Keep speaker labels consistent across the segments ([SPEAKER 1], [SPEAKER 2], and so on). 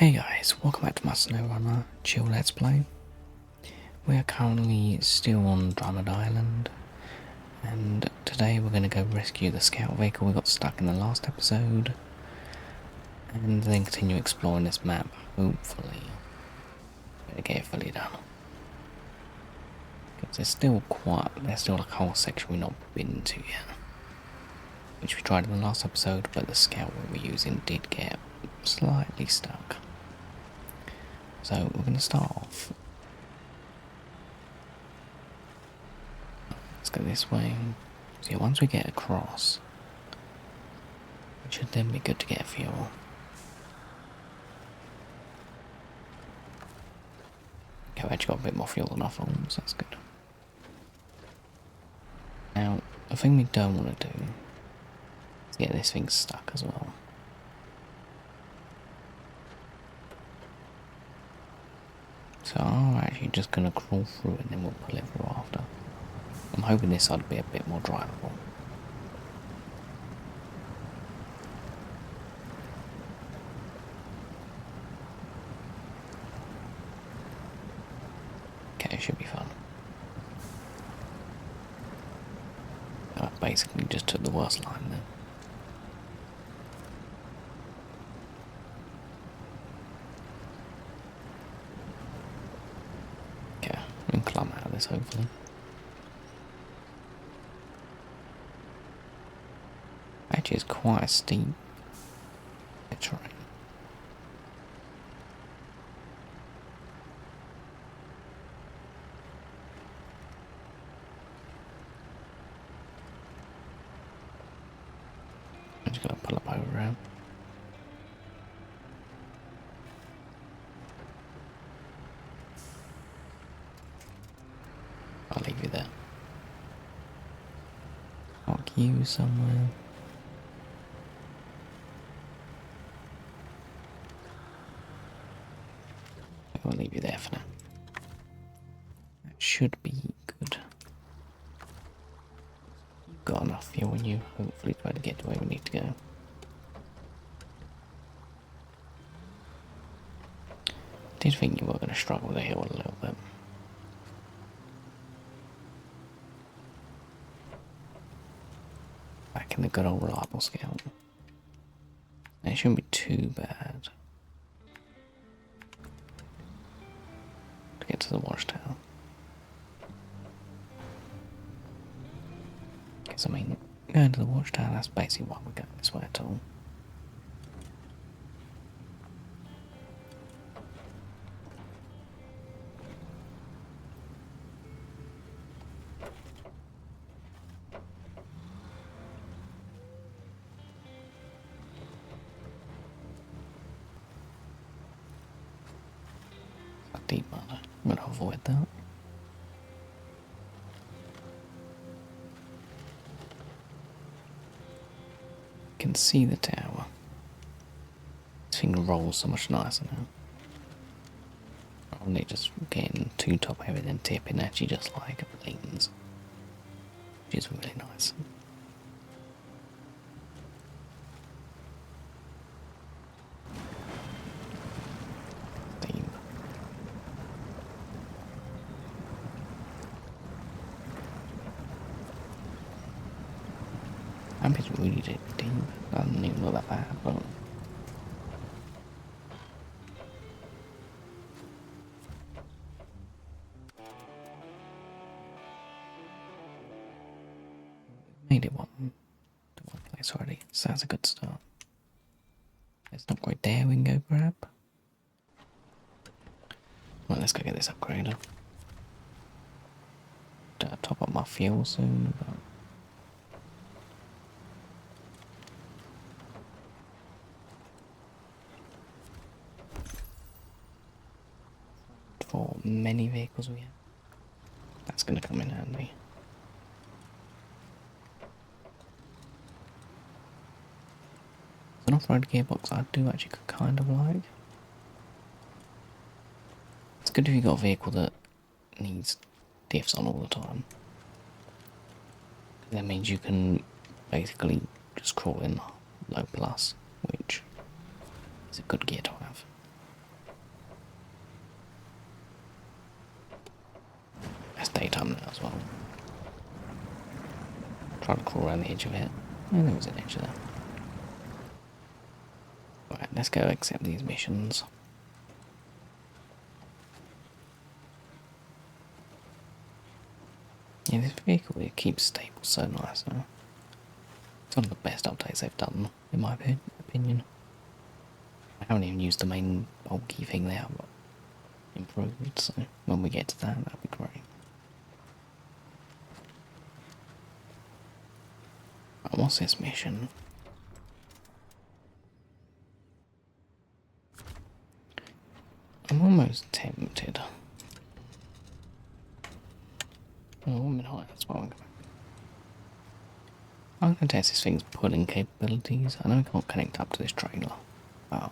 [SPEAKER 1] Hey guys, welcome back to my Snowrunner chill let's play. We are currently still on Drummond Island, and today we're going to go rescue the scout vehicle we got stuck in the last episode, and then continue exploring this map, hopefully. Better get it fully done. Because there's still like a whole section we've not been to yet. Which we tried in the last episode, but the scout we were using did get slightly stuck. So we're going to start off. Let's go this way. So yeah, once we get across, it should then be good to get fuel. Okay, we actually got a bit more fuel than I thought, so that's good. Now, the thing we don't want to do is get this thing stuck as well. So I'm actually just going to crawl through and then we'll pull it through after. I'm hoping this side will be a bit more drivable. Okay, it should be fun. I basically just took the worst line then. Okay, we can climb out of this hopefully. Actually, it's quite a steep terrain. I'm just going to pull up over here. I'll leave you there. Park you somewhere. I'll leave you there for now. That should be good. You've got enough fuel in you, hopefully, to be able to get to where we need to go. Did think you were going to struggle with the hill a little bit. Back in the good old reliable scout. It shouldn't be too bad to get to the watchtower. Because I mean, going to the watchtower, that's basically why we're going this way at all. Deep mother. I'm going to avoid that. You can see the tower. This thing rolls so much nicer now. Rather than it just getting too top heavy then tipping, actually just like it leans. Which is really nice. I'm just really deep. I don't even know about that, but made it to one place already, so that's a good start. It's not quite there, we can go grab. Well, let's go get this upgraded. Top up my fuel soon, but for many vehicles we have, that's going to come in handy. An off-road gearbox I do actually kind of like. It's good if you've got a vehicle that needs diffs on all the time. That means you can basically just crawl in low plus, which is a good gear to have. It's daytime now as well. Try to crawl around the edge of it. Oh, there was an edge there. Right, let's go accept these missions. Yeah, this vehicle, it keeps stable so nice now. It's one of the best updates they've done, in my opinion. I haven't even used the main bulky thing there, but improved, so when we get to that, that'd be great. Right, what's this mission? I'm almost tempted. Oh, I'm in high, that's why I'm going. I'm going to test this thing's pulling capabilities. I know I can't connect up to this trailer, but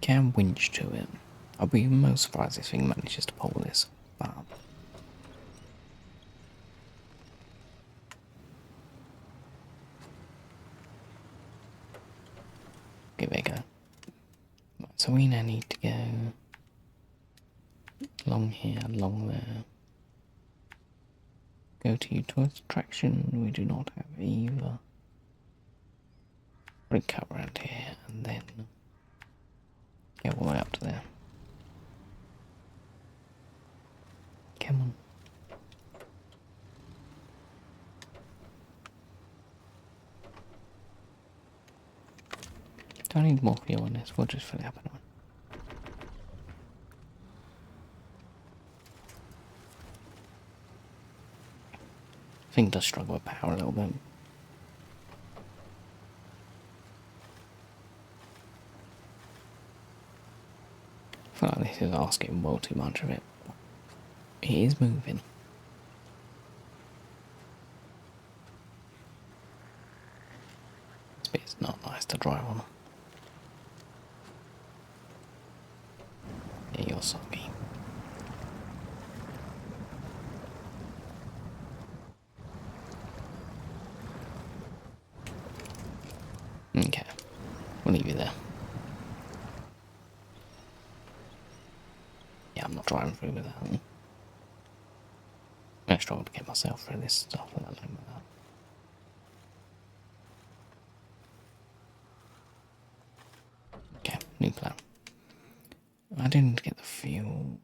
[SPEAKER 1] can winch to it. I'll be most surprised this thing manages to pull this, but give it a go. Right, so we now need to go along here, along there. Go to towards attraction, we do not have either. Probably cut around here and then get all the way up to there. Come on. Do I need more fuel on this? We'll just fill it up anyway. I think it does struggle with power a little bit. I feel like this is asking well too much of it. It is moving. This bit's not nice to drive on. Yeah, you're soggy. Okay, we'll leave you there. Yeah, I'm not driving through with that. I'm gonna struggle to get myself through this stuff and that like that. Okay, new plan. I didn't get the fuel.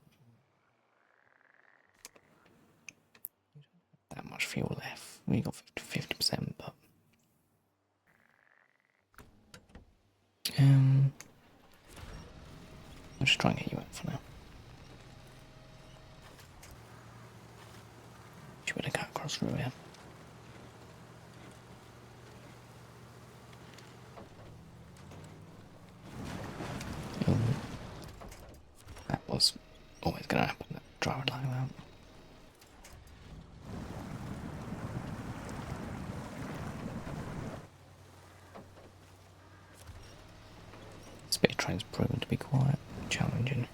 [SPEAKER 1] That much fuel left. We got 50%, but I'll just try and get you out for now. Should we cut across through here? That was always going to happen. Drive it like that. This bit of train's proven to be quite challenging.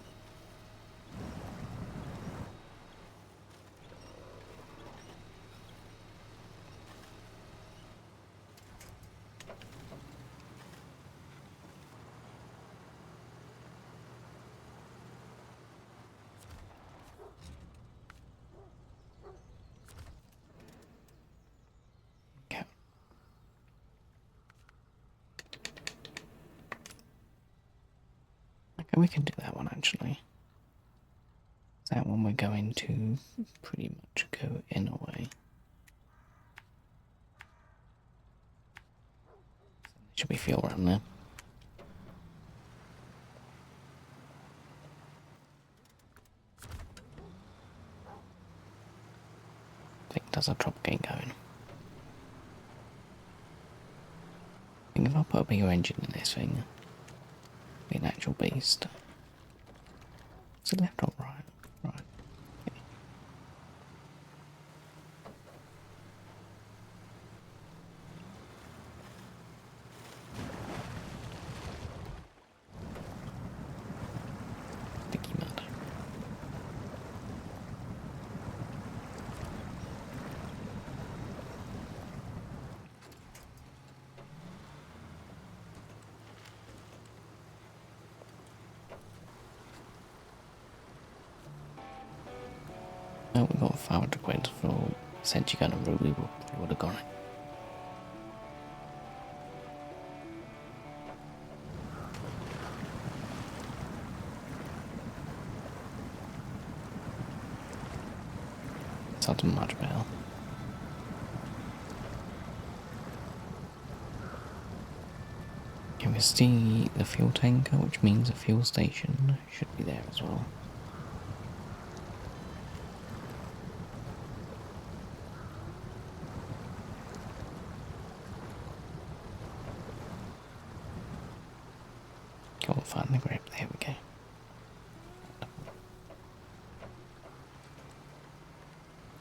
[SPEAKER 1] Okay, we can do that one actually. That one we're going to pretty much go in a way. Should be fuel around there. I think there's a drop gate going. I think if I put a bigger engine in this thing, it'll be an actual beast. Is it left or right? Right. Okay. Sticky mud. well, we got 500 quid for essentially going a route we would have gone it. It's not much better. You can see the fuel tanker, which means a fuel station should be there as well. Go and find the grip, there we go.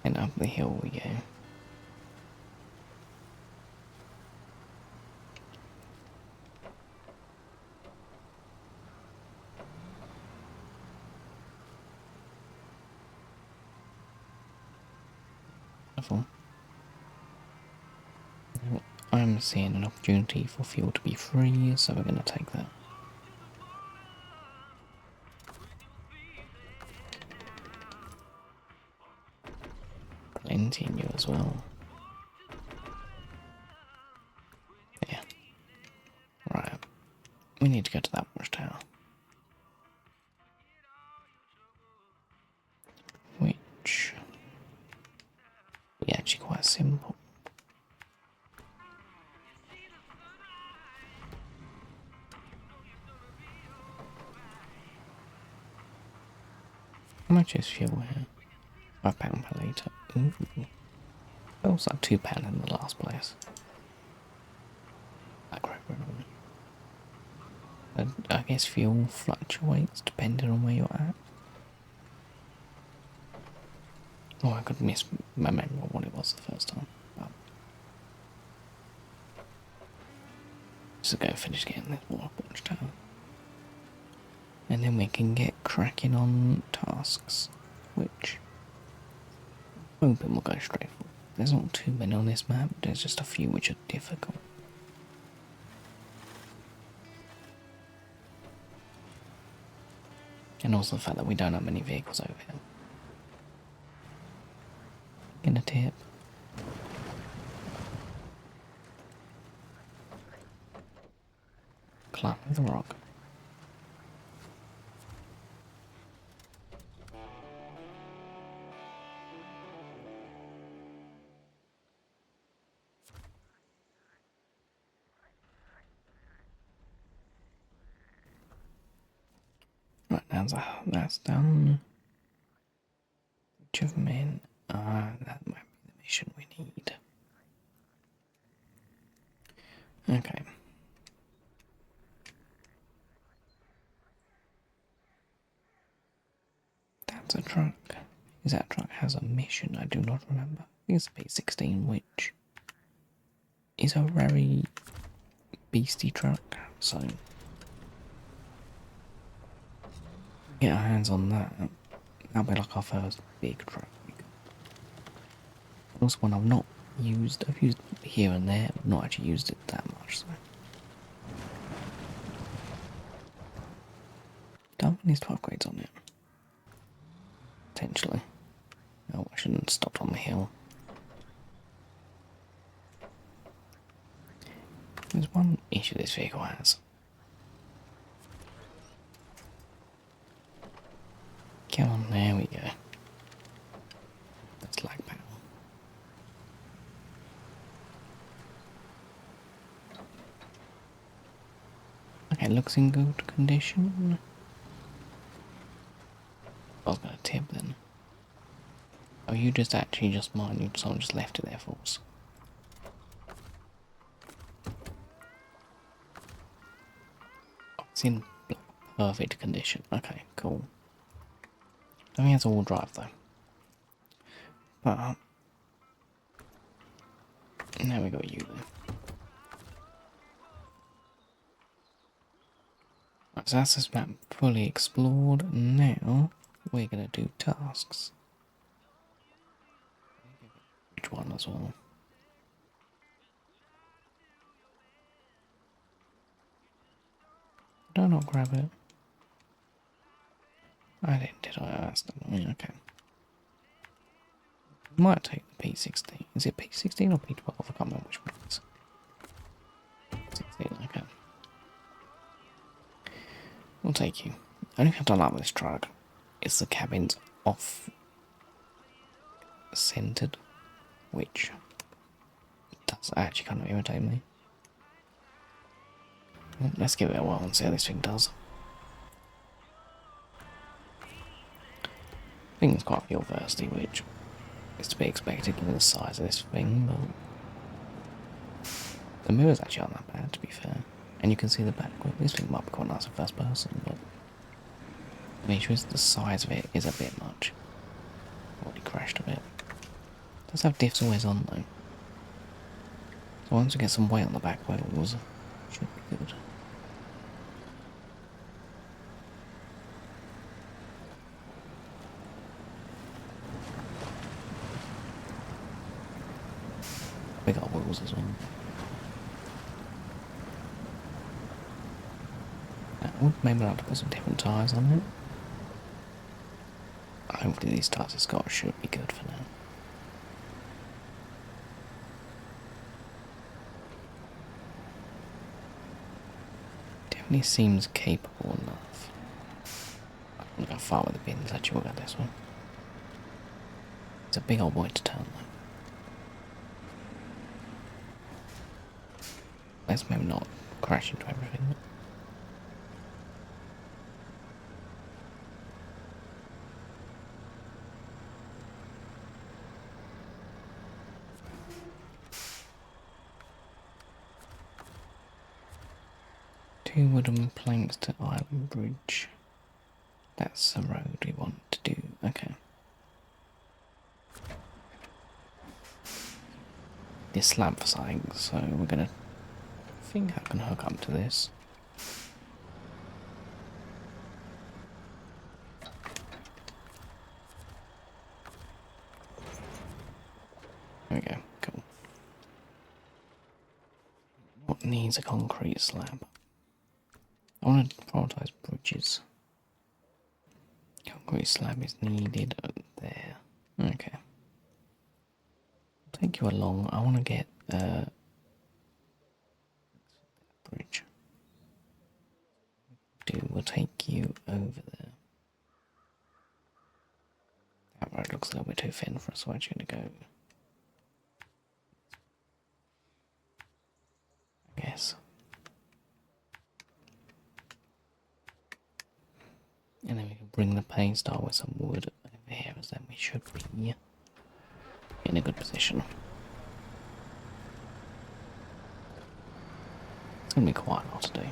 [SPEAKER 1] And up the hill we go. Wonderful. I'm seeing an opportunity for fuel to be free, so we're going to take that. Plenty new as well. Yeah. Right. We need to go to that watchtower. Which is actually quite simple. How much is fuel here? £5 per litre. Ooh. It was like £2 in the last place. I guess fuel fluctuates depending on where you're at. Oh, I could misremember what it was the first time. But just go finish getting this watchtower. And then we can get cracking on tasks, which I'm hoping will go straight forward. There's not too many on this map, there's just a few which are difficult. And also the fact that we don't have many vehicles over here. In a tip. Climb the rock. Right, that's done. Achievement. That might be the mission we need. Okay. That's a truck. Is that truck has a mission? I do not remember. I think it's P16, which is a very beastie truck, so get our hands on that. That'll be like our first big truck. Also one I've not used. I've used it here and there, but not actually used it that much, so. Don't need 12 grades on it. Potentially. Oh, I shouldn't have stopped on the hill. There's one issue this vehicle has. Come on, there we go. That's lag power. Okay, looks in good condition. I was gonna tip then. Oh, you just actually just mine, someone just left it there for us. Oh, it's in perfect condition. Okay, cool. I think it's all drive though. But now we got you there. Right, so that's this map fully explored. Now we're gonna do tasks. Which one as well? Did I not grab it? I didn't, did I? That's not me, okay. Might take the P16. Is it P16 or P12? I can't remember which one it is. 16, okay. We'll take you. The only thing I don't like with this truck is the cabin's off-centered, which does actually kind of irritate me. Well, let's give it a whirl and see how this thing does. I think it's quite fuel thirsty, which is to be expected given the size of this thing, but the mirrors actually aren't that bad, to be fair. And you can see the back. Well, this thing might be quite nice in first person, but the issue is the size of it is a bit much. Already crashed a bit. It does have diffs always on though. So once we get some weight on the back wheels, should be good. Big old wheels as well. I would maybe like to put some different tyres on it. Hopefully these tyres of Scott should be good for now. Definitely seems capable enough. I'm gonna go far with the bins, actually we'll go this one. It's a big old boy to turn though. Let's maybe not crash into everything. Two wooden planks to Island Bridge. That's the road we want to do. Okay. This slab for something, so we're gonna think I can hook up to this. There we go, cool. What needs a concrete slab? I want to prioritise bridges. Concrete slab is needed there. Okay. I'll take you along. I want to get bridge. We'll take you over there. That road looks a little bit too thin for us, so I'm actually going to go. I guess. And then we can bring the paint start with some wood over here, as then we should be in a good position. It's going to be quite a lot to do.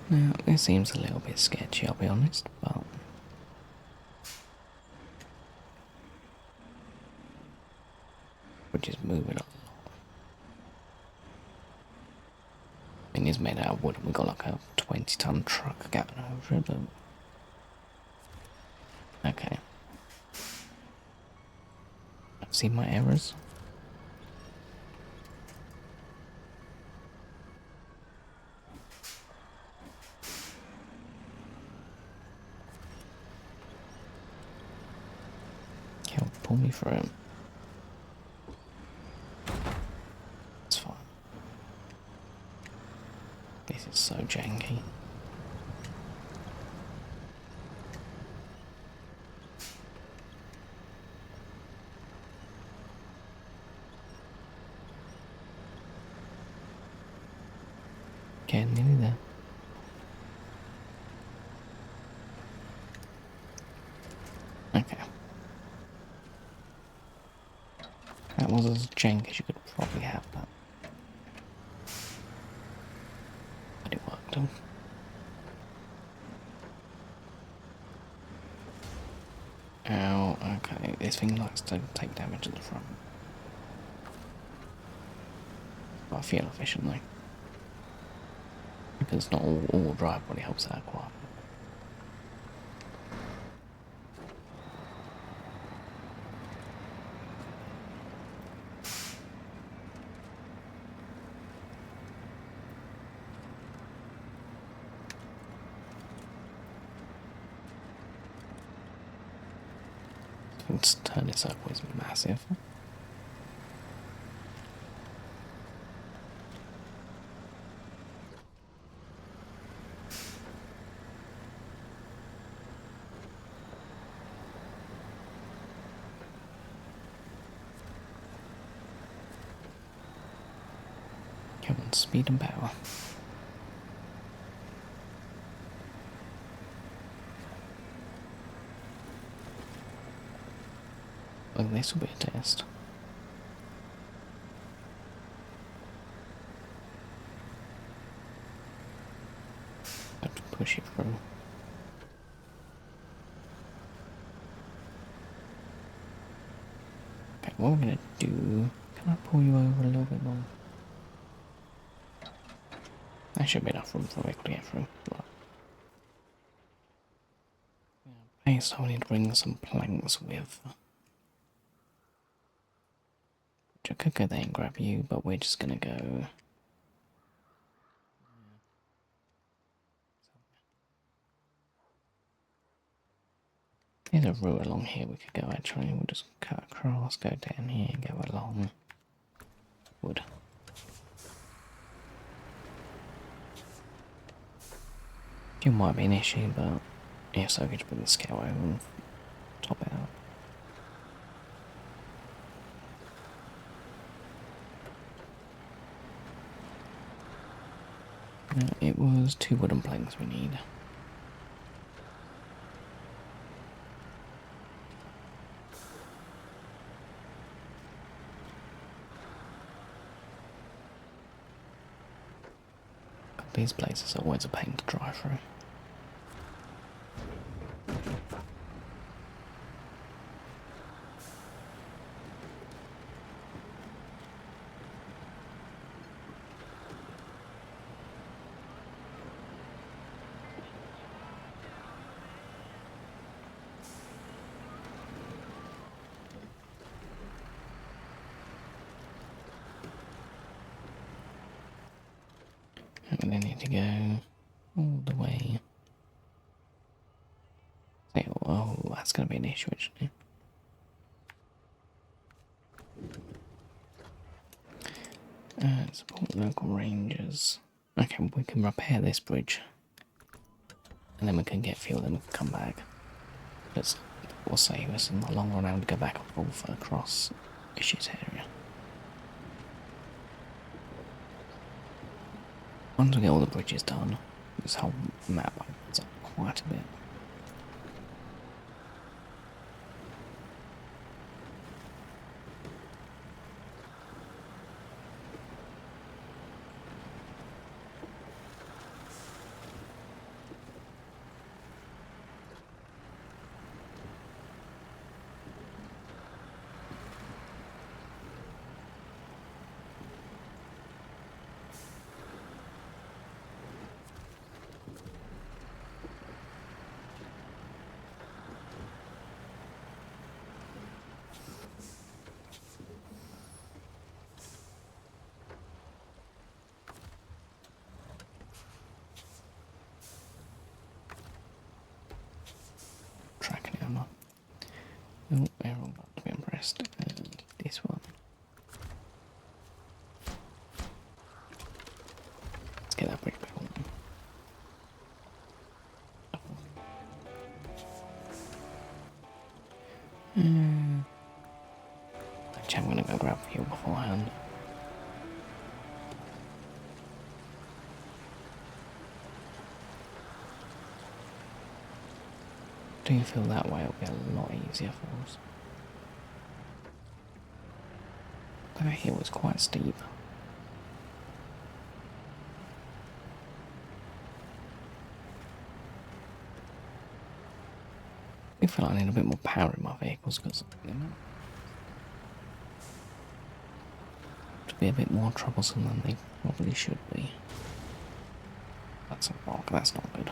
[SPEAKER 1] Now, this seems a little bit sketchy, I'll be honest, but we're just moving a lot. Thing is made out of wood, and we've got like a 20-ton truck going over it, but okay. I've seen my errors. He'll pull me through him. It's fine. This is so janky. Okay, nearly there. Okay. That was as jank as you could probably have that. But it worked. Ow, okay. This thing likes to take damage at the front. But I feel efficiently. Because not all drive really helps out quite a bit. Let's turn this up is massive. Come on, speed and power. Well, this will be a test. Have to push it through. Okay, what we're gonna do... Can I pull you over a little bit more? There should be enough room for a vehicle to get through. Right. Okay, so I need to bring some planks with. I could go there and grab you, but we're just gonna go. There's a route along here we could go actually. We'll just cut across, go down here, go along. Wood. It might be an issue, but yeah, so I could put the scale over and top it out. It was 2 wooden planks we need. These places are always a pain to drive through. And I need to go all the way. Oh, that's going to be an issue actually. Support local rangers. Okay, we can repair this bridge. And then we can get fuel, then we can come back. It will save us in the long run having to go back and forth across a shit area. Once we get all the bridges done, this whole map opens up quite a bit. Tracking ammo. Oh, we're all about to be impressed. And this one. Let's get that bridge built. Actually, I'm gonna go grab fuel beforehand. Do you feel that way? It'll be a lot easier for us. That hill was quite steep. I feel like I need a bit more power in my vehicles because to be a bit more troublesome than they probably should be. That's a rock, that's not good.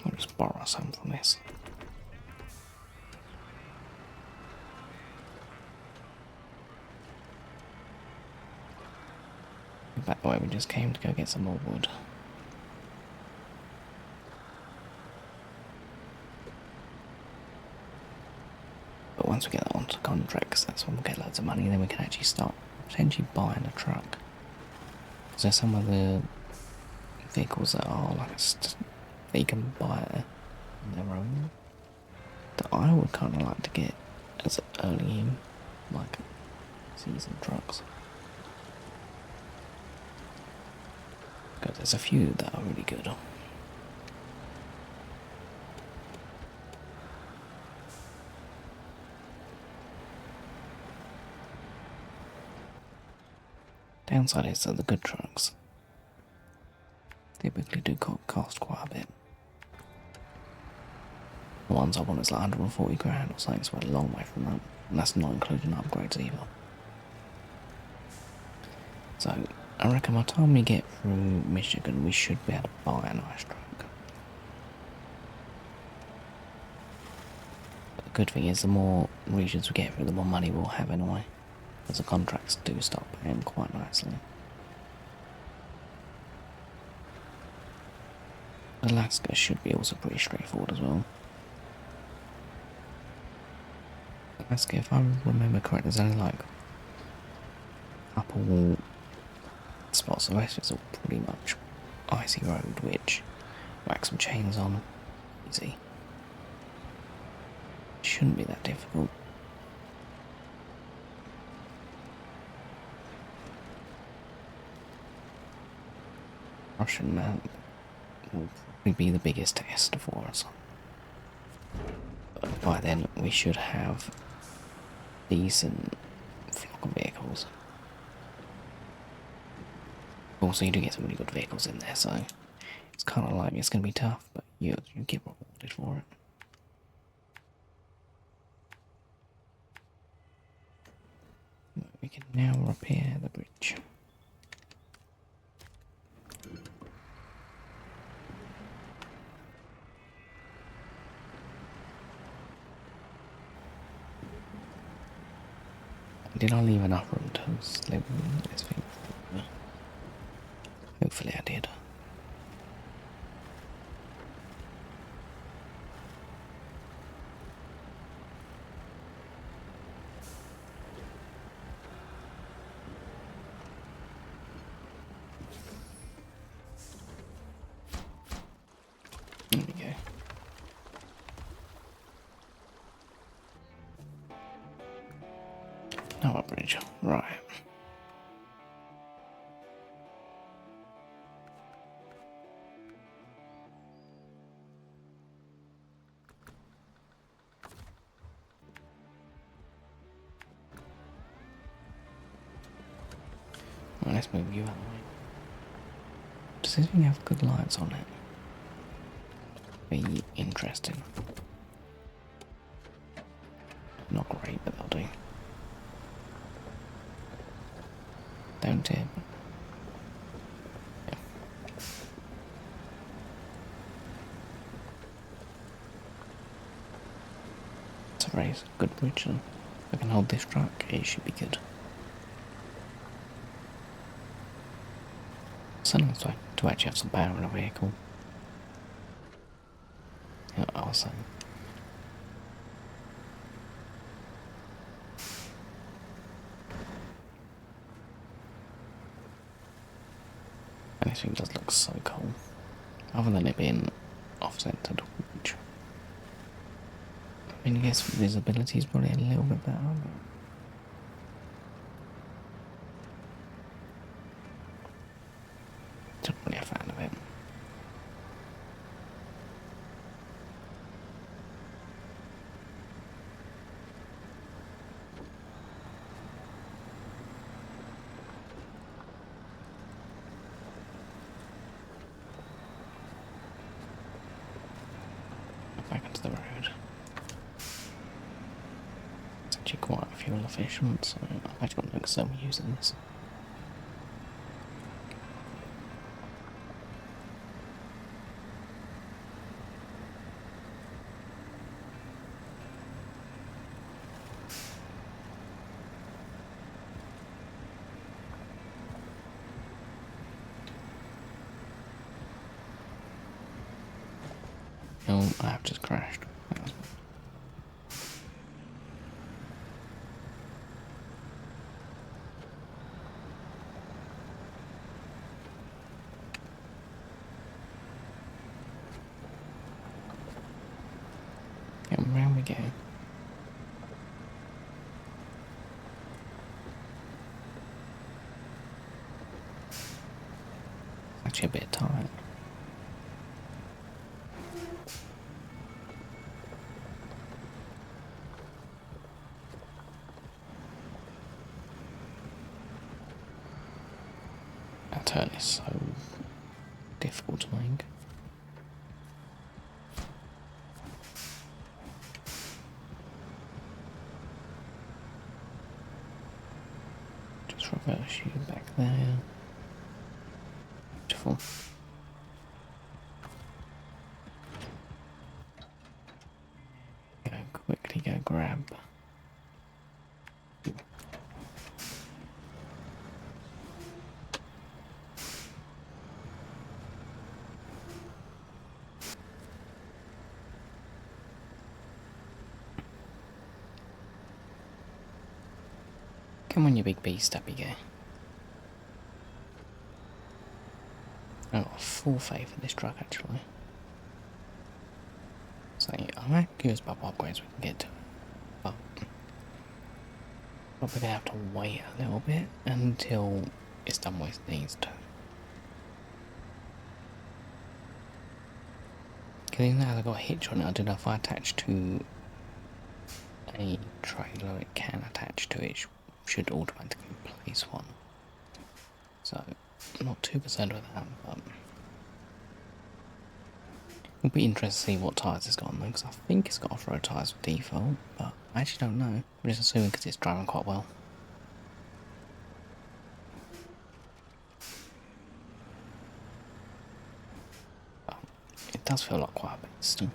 [SPEAKER 1] I'll just borrow some from this. back the way we just came to go get some more wood. But once we get that onto contracts, that's when we'll get loads of money, then we can actually start potentially buying a truck. Because there's some of the vehicles that are like that you can buy on their own that I would kind of like to get as early in, like season trucks. Because there's a few that are really good. Downside is that the good trucks typically do cost quite a bit. The ones I want is like 140 grand or something, so we're a long way from that. And that's not including upgrades either. So, I reckon by the time we get through Michigan, we should be able to buy a nice truck. But the good thing is, the more regions we get through, the more money we'll have anyway. As the contracts do start paying quite nicely. Alaska should be also pretty straightforward as well. Alaska, if I remember correctly, there's only like a couple spots. The rest is all pretty much icy road, which whack some chains on, easy. Shouldn't be that difficult. Russian map will probably be the biggest test for us. But by then we should have decent flock of vehicles. Also, you do get some really good vehicles in there, so it's kind of like it's going to be tough, but you get rewarded for it. We can now repair the bridge. Did I leave enough room to slip this thing? Hopefully I did. There we go. Now a bridge, right. Well, let's move you out of the way. Does this thing have good lights on it? Be interesting. Not great, but they'll do. Don't tip. Yeah. It's a very good bridge, and if I can hold this truck, it should be good. So nice to actually have some power in a vehicle. Yeah, awesome. This thing does look so cool, other than it being off-centered, which I mean, I guess visibility is probably a little bit better. But not really a fan of it. Back into the road. It's actually quite fuel efficient, so I've actually got no concern with using this. Oh, I've just crashed. And round we go. Actually a bit tight. That turn is so difficult to make. Just reverse you back there. Beautiful. Go quickly, go grab. Come on, you big beast, up you go. I've got full faith in this truck, actually. So I'm curious about what upgrades we can get to it. But probably gonna have to wait a little bit until it's done what it needs to. Because even though I've got a hitch on it, I don't know if I attach to a trailer it can attach to it, should automatically place one. So, I'm not too concerned with that, but it'll be interesting to see what tyres it's got on there, because I think it's got off-road tyres with default, but I actually don't know. I'm just assuming because it's driving quite well. But it does feel like quite a bit still.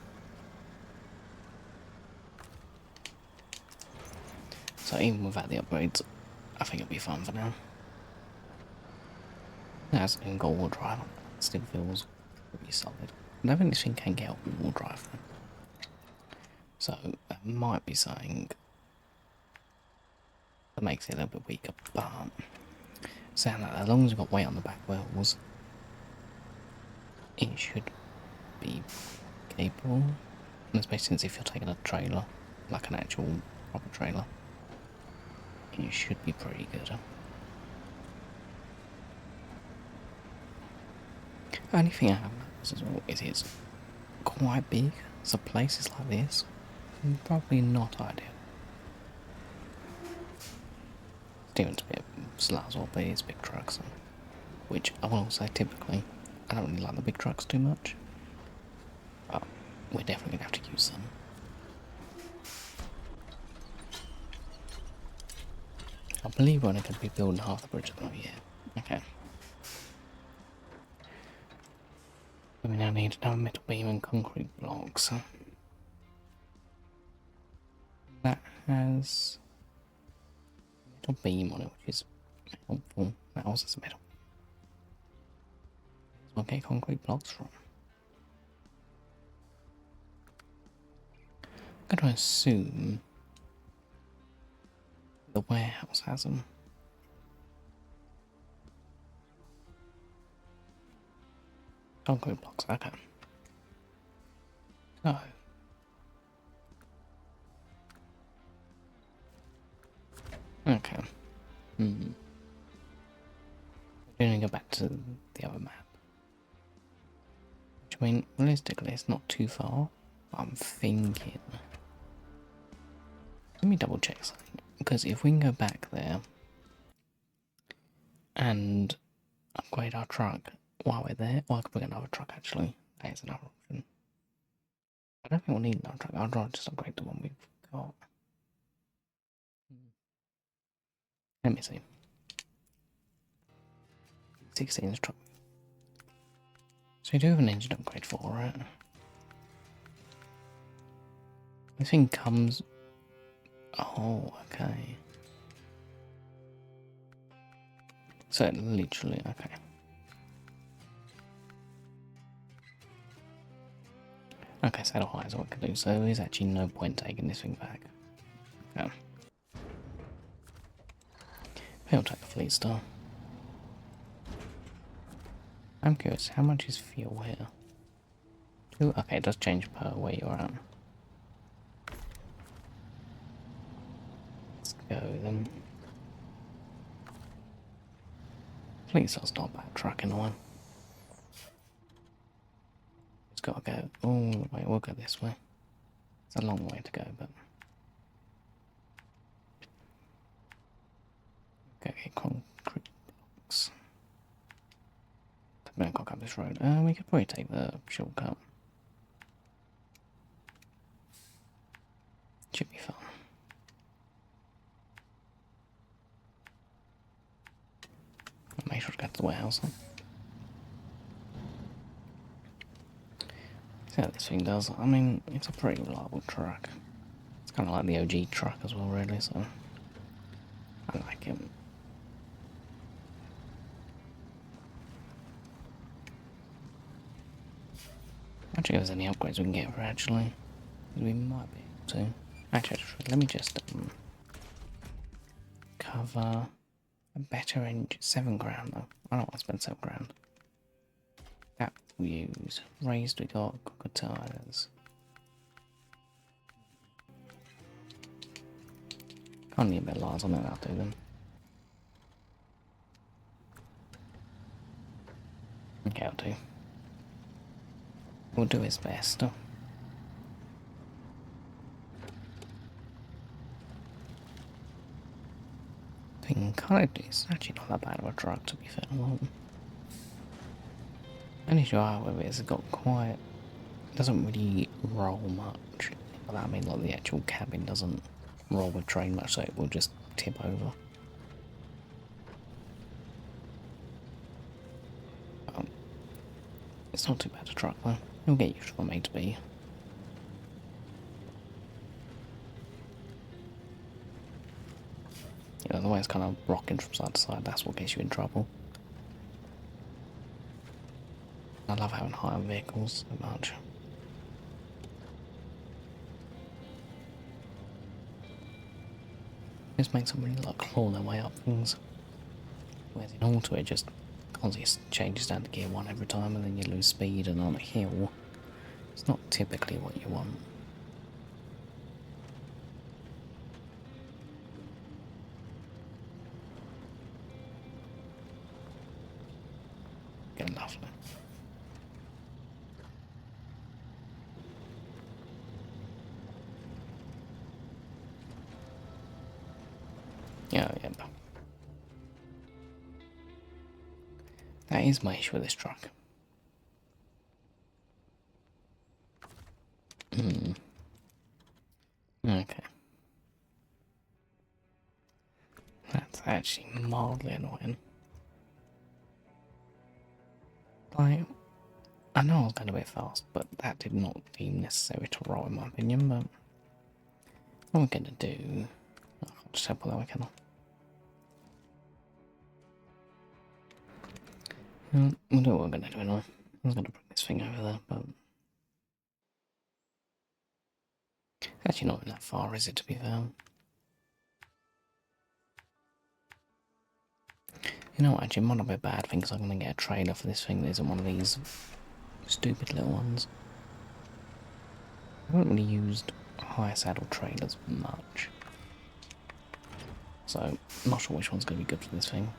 [SPEAKER 1] So even without the upgrades, I think it'll be fun for now. It hasn't even got all-wheel drive on it, it still feels pretty solid. I don't think this thing can get all-wheel drive though. So that might be something that makes it a little bit weaker, but saying that, as long as you've got weight on the back wheels, it should be capable. And especially since if you're taking a trailer, like an actual proper trailer, it should be pretty good. Only thing I have noticed as well is it's quite big, so places like this, probably not ideal. Steering's a bit slow as well, but it's big trucks, which I will say typically, I don't really like the big trucks too much, but we're definitely going to have to use them. I believe we're only going to be building half the bridge though, yeah. Okay. We now need another metal beam and concrete blocks. That has metal beam on it, which is helpful. That also has metal. So I'll get concrete blocks from. I'm going to assume the warehouse has them. Concrete blocks, okay. So. Okay. We're going to go back to the other map. Which, I mean, realistically, it's not too far. But I'm thinking. Let me double check something. Because if we can go back there and upgrade our truck while we're there, or I could bring another truck actually. That is another option. I don't think we'll need another truck. I'd rather just upgrade the one we've got. Let me see. 16's truck. So we do have an engine upgrade for it. This thing comes. Oh, okay. So it literally, okay. Okay, saddle high is what we can do, so there's actually no point taking this thing back. Yeah. He'll take the fleet star. I'm curious, how much is fuel here? Ooh, okay, it does change per where you're at. Let's go then. Fleet star's not a bad truck in a way. It's gotta go all the way, we'll go this way. It's a long way to go, but... Okay, concrete blocks. I'm gonna cock up this road. We could probably take the shortcut. Should be fun. I'll make sure to get to the warehouse then. See how this thing does. I mean, it's a pretty reliable truck. It's kind of like the OG truck as well, really, so I like it. Actually, if there's any upgrades we can get for it, actually, we might be able to. Actually, let me just cover a better engine. 7 grand though. I don't want to spend 7 grand. That we use. Raised, we got good tires. Can't need a bit of Lars on it, that'll do them. Okay, I'll do. We'll do his best. Thing kind of is actually not that bad of a truck, to be fair. Only issue I have with it is it's got quite. It doesn't really roll much. By that I mean, like the actual cabin doesn't roll with train much, so it will just tip over. It's not too bad a truck though. You'll get used from A to B. You know, the way it's kind of rocking from side to side, that's what gets you in trouble. I love having higher vehicles so much. Just makes them really like claw their way up things. Whereas in auto it just constantly changes down to gear 1 every time and then you lose speed, and on a hill it's not typically what you want. Get lovely. Yeah. That is my issue with this truck. Okay. That's actually mildly annoying. Like, I know I was going a bit fast, but that did not seem necessary to roll in my opinion, but what we're going to do... I'll just help that way, can I? We'll do what we're going to do anyway. I was going to bring this thing over there, but... It's actually not that far, is it, to be fair? You know what, actually, it might not be a bad thing, because I'm going to get a trailer for this thing that isn't one of these stupid little ones. I haven't really used high saddle trailers much. So, I'm not sure which one's going to be good for this thing.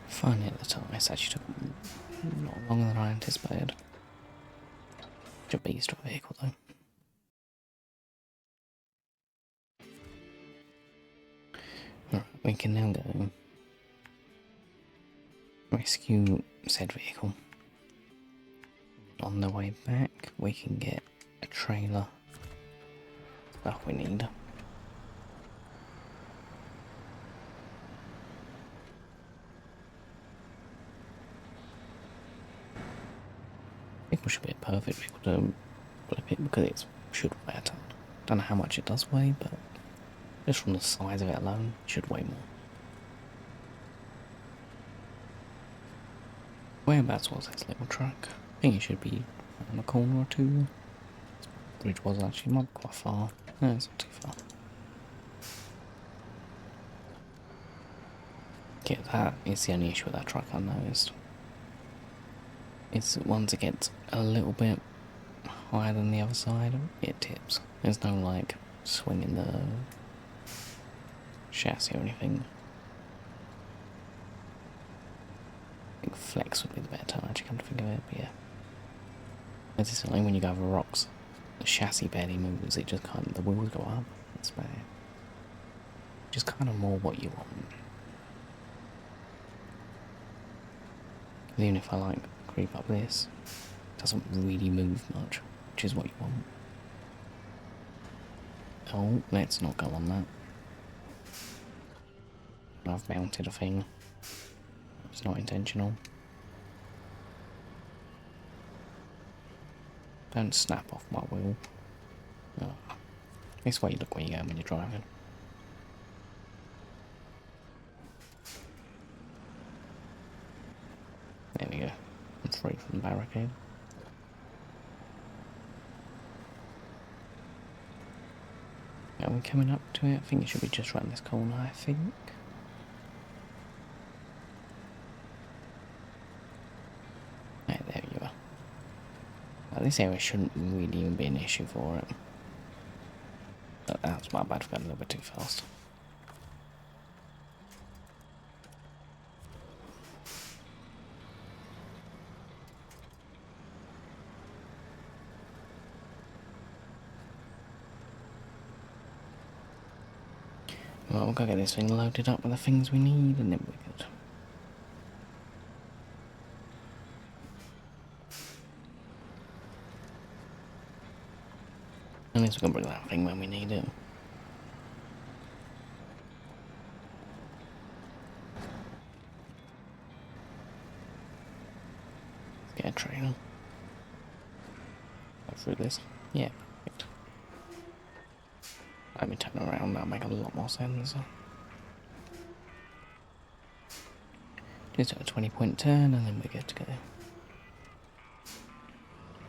[SPEAKER 1] Finally at the time, it actually took not longer than I anticipated. It's a beast of a vehicle though. Alright, we can now go rescue said vehicle. On the way back, we can get a trailer. Stuff we need. I think we should be a perfect vehicle to flip it because it should weigh a ton. Don't know how much it does weigh, but just from the size of it alone, it should weigh more. Whereabouts was this little truck? I think it should be on a corner or two. The bridge was actually not quite far. No, it's not too far. Yeah, that is the only issue with that truck I noticed. It's once it gets a little bit higher than the other side, it tips. There's no like swing in the chassis or anything. I think flex would be the better term, actually, come to think of it, but yeah. It's something when you go over rocks, the chassis barely moves, it just kind of, the wheels go up. That's bad. Just kind of more what you want. Even if I like creep up this, it doesn't really move much, which is what you want. Oh, let's not go on that. I've mounted a thing. It's not intentional. Don't snap off my wheel. Oh. This way you look where you go when you're driving. There we go. I'm free from the barricade. Are we coming up to it? I think it should be just around this corner, I think. Yeah, there you are. Now, this area shouldn't really even be an issue for it. But that's my bad for going a little bit too fast. Well, we'll go get this thing loaded up with the things we need and then we're good. At least we can bring that thing when we need it. Let's get a trailer. Go through this. Yeah, perfect. Let me turn around, that'll make a lot more sense. Just a 20-point turn and then we're good to go.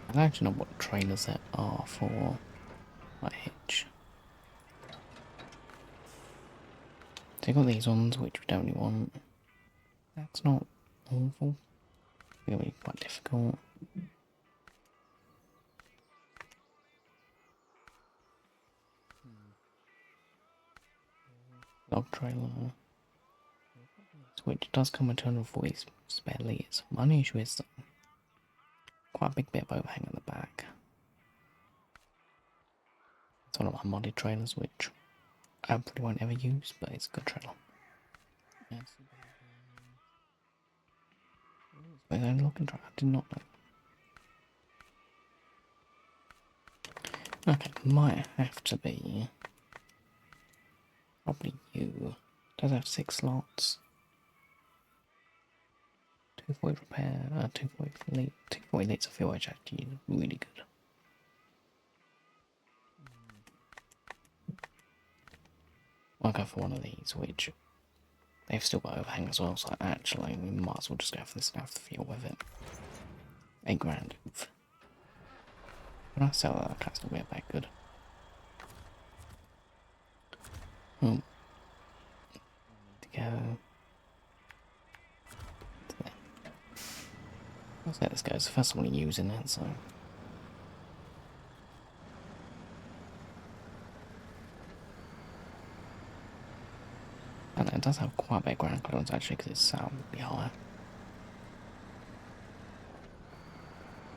[SPEAKER 1] I don't actually know what trailers there are for my hitch. So you've got these ones which we don't really want. That's not awful. It'll be quite difficult. Log trailer. Which does come with 240 spare litres. My only issue is quite a big bit of overhang at the back. It's one of my modded trailers which I probably won't ever use, but it's a good trailer. Wait, I'm looking trailer. I did not know. Okay, might have to be probably you. Does have 6 slots. 240 repair, 240 litre, 240 litres of fuel, which actually is really good. I'll go for one of these, which they've still got overhang as well, so actually we might as well just go for this and have the fuel with it. $8 grand. Oof. When I sell that, I can't still get back good. Oh. To go. To there. Let's let this go. It's the first one using it, so. And it does have quite a bit of ground clearance actually, because its sound would be higher.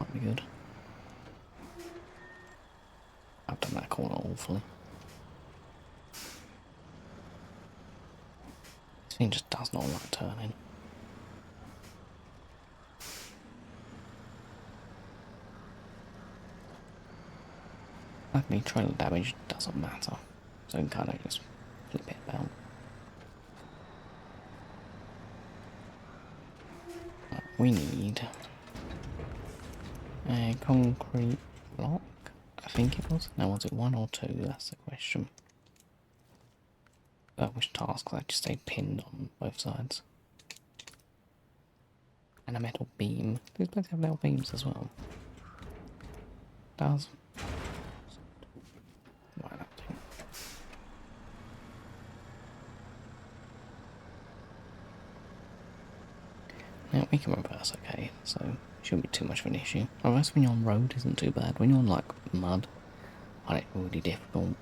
[SPEAKER 1] Might be good. I've done that corner awfully. This thing just does not like turning. Luckily, trailer damage doesn't matter, so you can kind of just flip it about. We need a concrete block, I think it was. Now, was it 1 or 2? That's the question. Which tasks actually stay pinned on both sides? And a metal beam. These places have metal beams as well. Does. Why not? Now we can reverse, okay, so shouldn't be too much of an issue. Reverse when you're on road isn't too bad. When you're on like mud, I find it really difficult.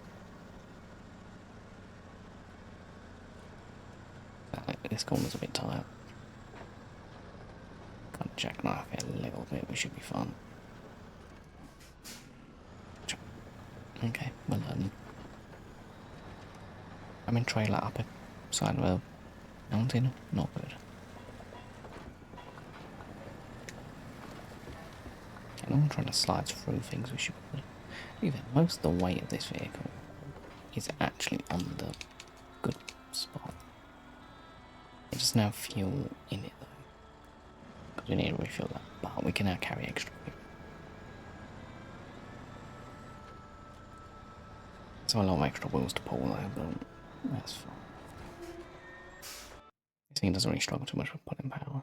[SPEAKER 1] This corner's a bit tight. Kind of jackknife it a little bit, we should be fine. Okay, well done. I'm in trailer up a side of a mountain, not good. And I'm trying to slide through things we should be good. Even most of the weight of this vehicle is actually on the good spot. It doesn't have fuel in it though, because we need to refill that, but we can now carry extra fuel. So a lot of extra wheels to pull though, but that's fine. This thing doesn't really struggle too much with pulling power.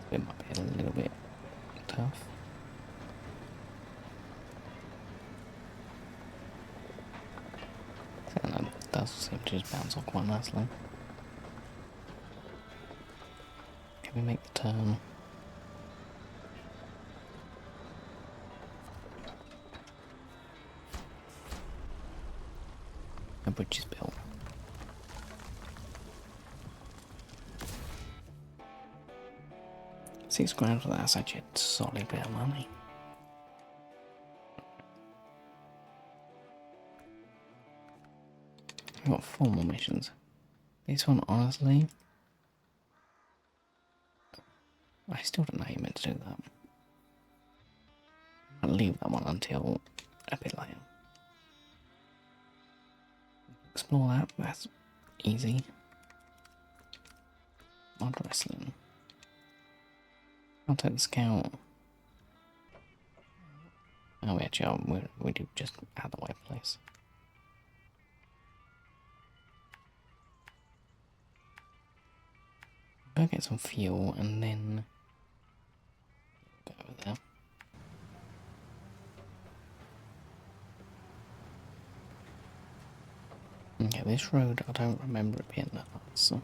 [SPEAKER 1] It might be a little bit tough. And that does seem to just bounce off quite nicely. Can we make the turn? The bridge is built. £6 for that, that's actually a solid bit of money. We've got 4 more missions. This one, honestly, I still don't know how you meant to do that. I'll leave that one until a bit later. Explore that, that's easy. Mod wrestling. I'll take the scout. Oh, we actually are, we do just out the way place. Go get some fuel and then go over there. Okay, this road, I don't remember it being that hard, so.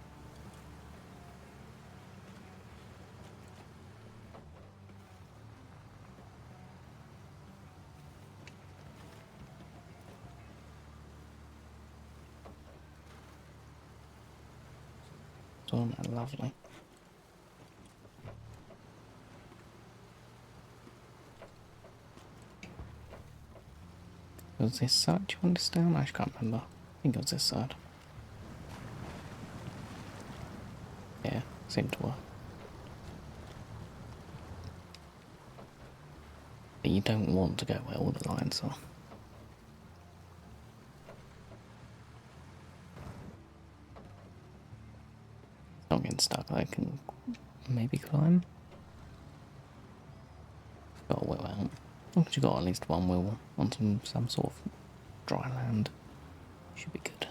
[SPEAKER 1] Oh, lovely. Was this side? Do you want this down? I can't remember. I think it was this side. Yeah, seemed to work. But you don't want to go where all the lines are. Not getting stuck, I can maybe climb. Got a wheel out. As long as you got at least one wheel onto some sort of dry land, should be good.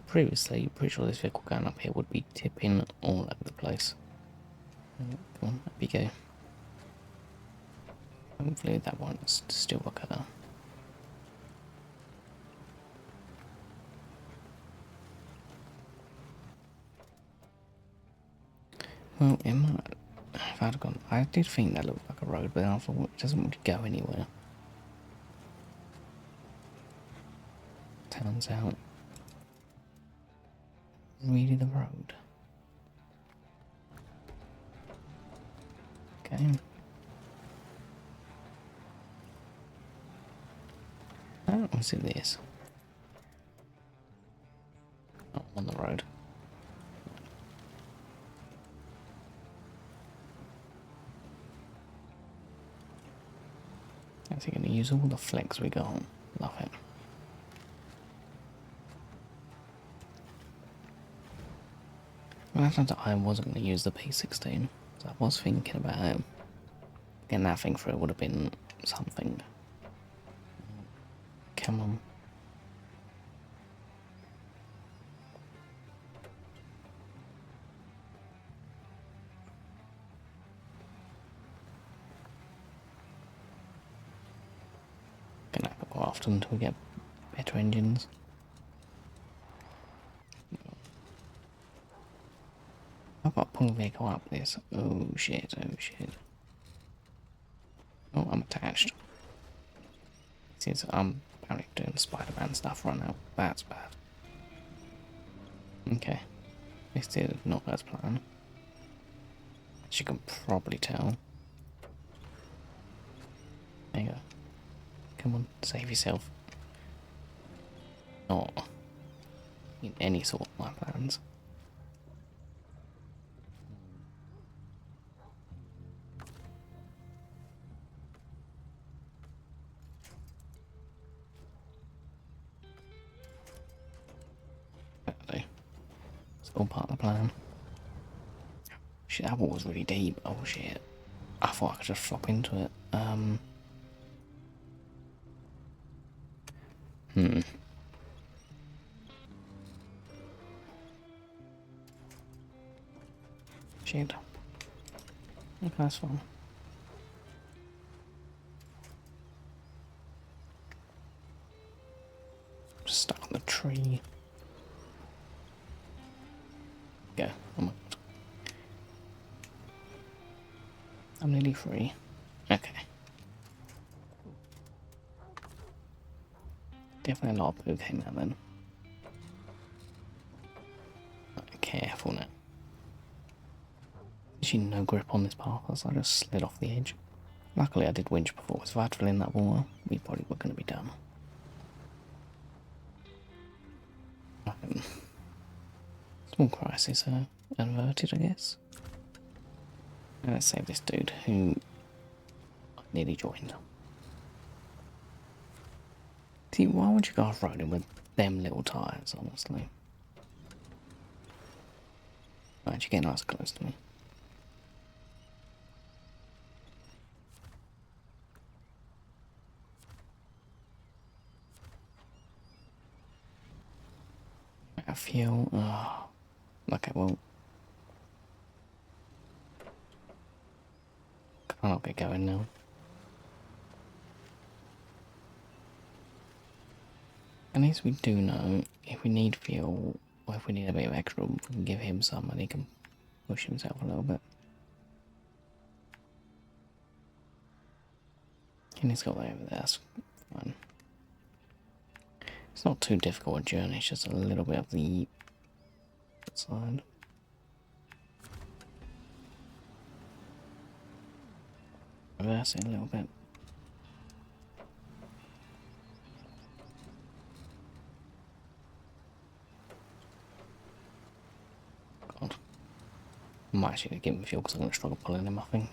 [SPEAKER 1] Previously, pretty sure this vehicle going up here would be tipping all over the place. Come on, up you go. Hopefully that won't still occur. Well, it might. If I'd gone, I did think that looked like a road, but I thought it doesn't really go anywhere. Turns out, really the road. Okay. Oh, what's it this? Oh, on the road. Is he going to use all the flex we got? Love it. Well, I wasn't going to use the P16, so I was thinking about it. Getting that thing through would have been something. Come on. Gonna happen quite often until we get better engines. I've got to pull the vehicle up this. Oh shit, oh shit. Oh, I'm attached. Since I'm apparently doing Spider-Man stuff right now. That's bad. Okay. This did not go as planned. As you can probably tell. There you go. Come on, save yourself. Not in any sort of my plans. It's all part of the plan. Shit, that wall was really deep. Oh shit. I thought I could just flop into it. Shit. Okay, that's fine. Just stuck on the tree. Go. I'm nearly free. Okay. Definitely a lot of poo came out then. Right, careful now. Actually, no grip on this path, so I just slid off the edge. Luckily, I did winch before, so if I had to fill in that water, we probably were going to be done. Small crisis averted, I guess. And let's save this dude who nearly joined. See, why would you go off-roading with them little tyres, honestly? Right, you get nice and close to me. I feel... Oh. Okay, well... I'll get going now. At least we do know if we need fuel, or if we need a bit of extra, we can give him some and he can push himself a little bit. And he's got that over there, that's fine. It's not too difficult a journey, it's just a little bit of the side. Reverse it a little bit. God. I might actually give him fuel because I'm going to struggle pulling him, I think.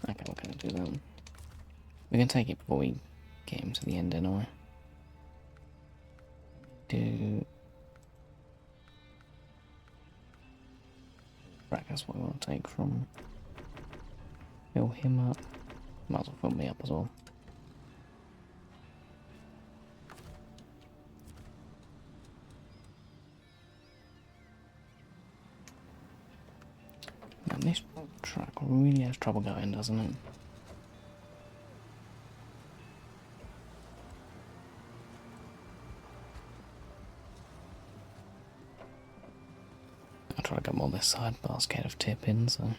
[SPEAKER 1] Okay, we're going to do that. We can take it before we get him to the end anyway. Right, that's what we want to take from. Fill him up. Might as well fill me up as well. Now this truck really has trouble going, doesn't it? I'll try to go more this side, but I was scared of tipping, so...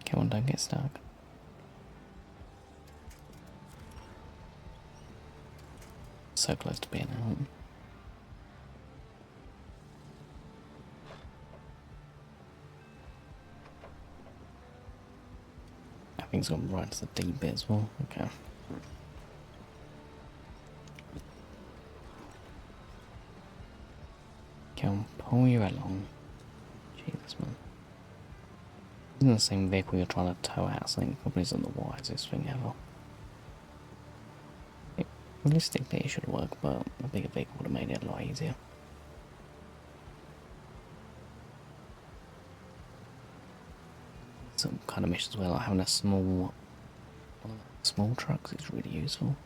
[SPEAKER 1] Come on, don't get stuck. So close to being out. Mapping's gone right to the deep bit as well. Okay. Can pull you along. Jesus, man. Isn't the same vehicle you're trying to tow out, so I think probably isn't the wisest thing ever. Realistically, it should work, but a bigger vehicle would have made it a lot easier. Some kind of missions where like having a small trucks is really useful.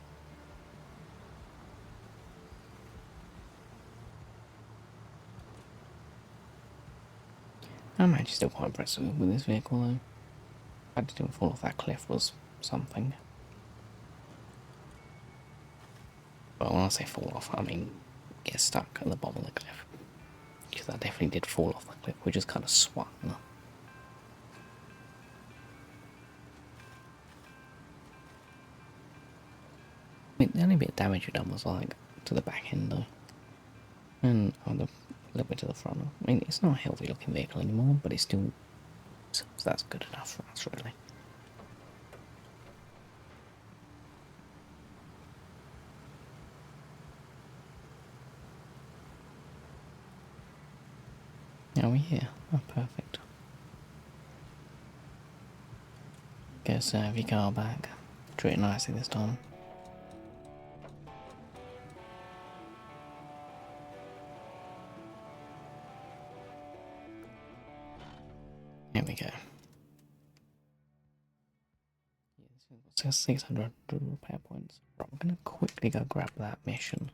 [SPEAKER 1] I'm actually still quite impressed with this vehicle though. I didn't fall off that cliff was something. But when I say fall off, I mean get stuck at the bottom of the cliff. Because I definitely did fall off the cliff, we just kind of swung. I mean, the only bit of damage you done was like to the back end though. And on the little bit to the front. I mean, it's not a healthy looking vehicle anymore, but it's still, so that's good enough for us really. Are we here? Oh, perfect. Guess have your car back. Treat it nicely this time. Here we go. So 600 repair points. Right, I'm gonna quickly go grab that mission.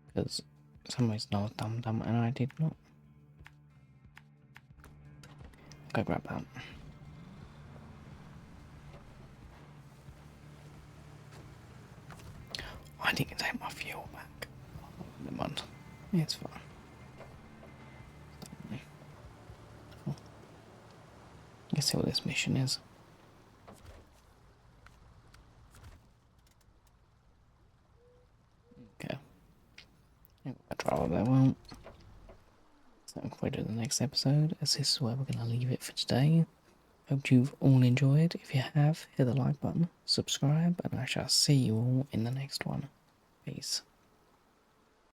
[SPEAKER 1] Because for some reason I was dumb and I did not. Go grab that. I didn't take my fuel back. Never mind. It's fine. Let's see what this mission is. Okay. I'll try what that won't. So I'll probably do the next episode, as this is where we're going to leave it for today. Hope you've all enjoyed. If you have, hit the like button, subscribe, and I shall see you all in the next one. Peace.